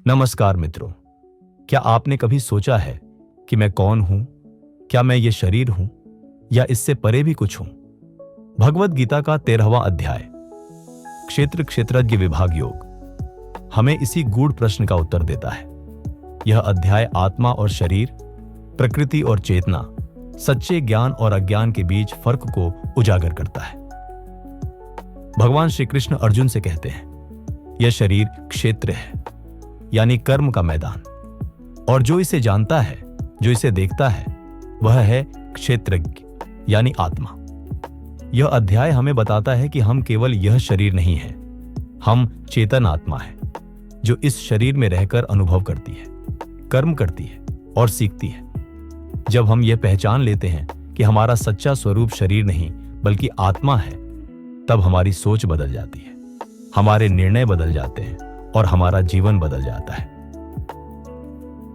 नमस्कार मित्रों, क्या आपने कभी सोचा है कि मैं कौन हूं? क्या मैं ये शरीर हूं या इससे परे भी कुछ हूं? भगवद गीता का 13वां अध्याय क्षेत्र क्षेत्रज्ञ विभाग योग हमें इसी गूढ़ प्रश्न का उत्तर देता है। यह अध्याय आत्मा और शरीर, प्रकृति और चेतना, सच्चे ज्ञान और अज्ञान के बीच फर्क को उजागर करता है। भगवान श्री कृष्ण अर्जुन से कहते हैं, यह शरीर क्षेत्र है, यानी कर्म का मैदान, और जो इसे जानता है, जो इसे देखता है, वह है क्षेत्रज्ञ यानी आत्मा। यह अध्याय हमें बताता है कि हम केवल यह शरीर नहीं हैं, हम चेतन आत्मा है जो इस शरीर में रहकर अनुभव करती है, कर्म करती है और सीखती है। जब हम यह पहचान लेते हैं कि हमारा सच्चा स्वरूप शरीर नहीं बल्कि आत्मा है, तब हमारी सोच बदल जाती है, हमारे निर्णय बदल जाते हैं और हमारा जीवन बदल जाता है।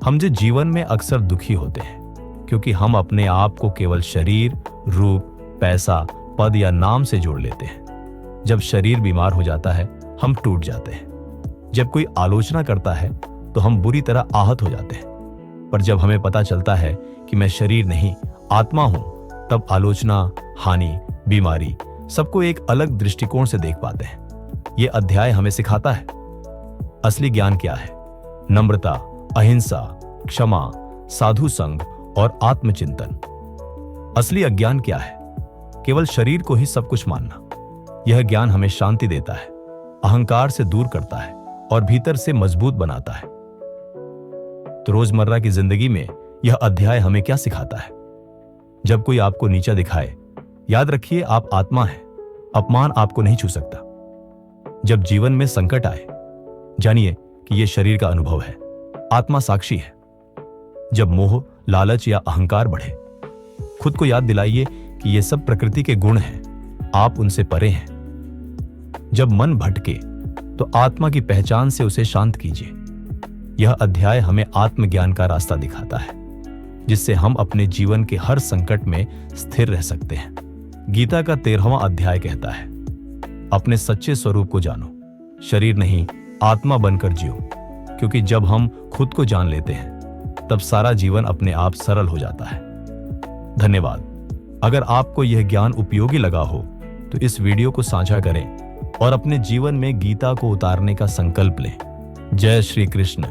हम जो जीवन में अक्सर दुखी होते हैं क्योंकि हम अपने आप को केवल शरीर, रूप, पैसा, पद या नाम से जोड़ लेते हैं। जब शरीर बीमार हो जाता है, हम टूट जाते हैं। जब कोई आलोचना करता है तो हम बुरी तरह आहत हो जाते हैं। पर जब हमें पता चलता है कि मैं शरीर नहीं, आत्मा हूं, तब आलोचना, हानि, बीमारी सबको एक अलग दृष्टिकोण से देख पाते हैं। यह अध्याय हमें सिखाता है असली ज्ञान क्या है। नम्रता, अहिंसा, क्षमा, साधु संग और आत्मचिंतन। असली अज्ञान क्या है? केवल शरीर को ही सब कुछ मानना। यह ज्ञान हमें शांति देता है, अहंकार से दूर करता है और भीतर से मजबूत बनाता है। तो रोजमर्रा की जिंदगी में यह अध्याय हमें क्या सिखाता है? जब कोई आपको नीचा दिखाए, याद रखिए आप आत्मा हैं, अपमान आपको नहीं छू सकता। जब जीवन में संकट आए, जानिए कि यह शरीर का अनुभव है, आत्मा साक्षी है। जब मोह, लालच या अहंकार बढ़े, खुद को याद दिलाइए कि ये सब प्रकृति के गुण हैं, आप उनसे परे हैं। जब मन भटके तो आत्मा की पहचान से उसे शांत कीजिए। यह अध्याय हमें आत्मज्ञान का रास्ता दिखाता है, जिससे हम अपने जीवन के हर संकट में स्थिर रह सकते हैं। गीता का 13वां अध्याय कहता है, अपने सच्चे स्वरूप को जानो, शरीर नहीं आत्मा बनकर जियो। क्योंकि जब हम खुद को जान लेते हैं, तब सारा जीवन अपने आप सरल हो जाता है। धन्यवाद। अगर आपको यह ज्ञान उपयोगी लगा हो तो इस वीडियो को साझा करें और अपने जीवन में गीता को उतारने का संकल्प लें। जय श्री कृष्ण।